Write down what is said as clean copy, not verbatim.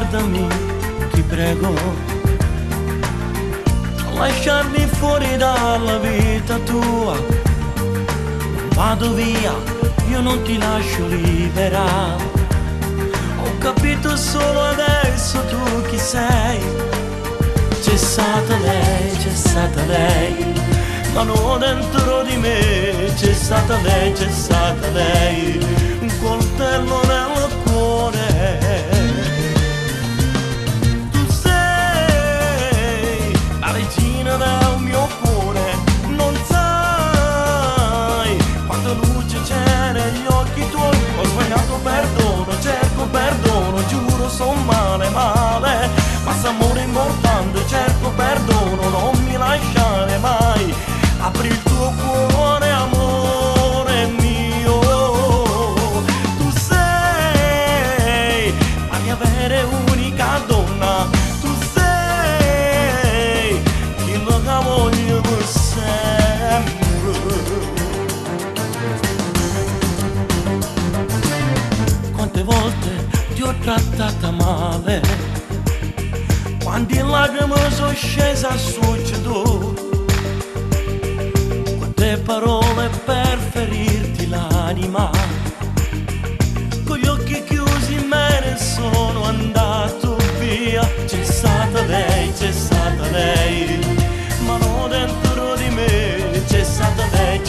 guardami, ti prego, non lasciarmi fuori dalla vita tua. Vado via, io non ti lascio libera. Ho capito solo adesso tu chi sei. Cessata lei, ma non dentro di me. Cessata lei, un coltello nel cuore. Tu sei la regina del mio cuore. Non sai quanta luce c'è negli occhi tuoi. Ho sbagliato, perdono, cerco perdono, giuro son male, ma s'amore importante, cerco perdono, non mi lasciare mai. Apri il tuo cuore, amore mio. Tu sei la mia vera e unica donna. Tu sei quello che voglio per sempre. Quante volte ti ho trattata male, quante lacrime sono scese a suocero, quante parole per ferirti l'anima. Con gli occhi chiusi me ne sono andato via. Cessata lei, ma non dentro di me. Cessata lei,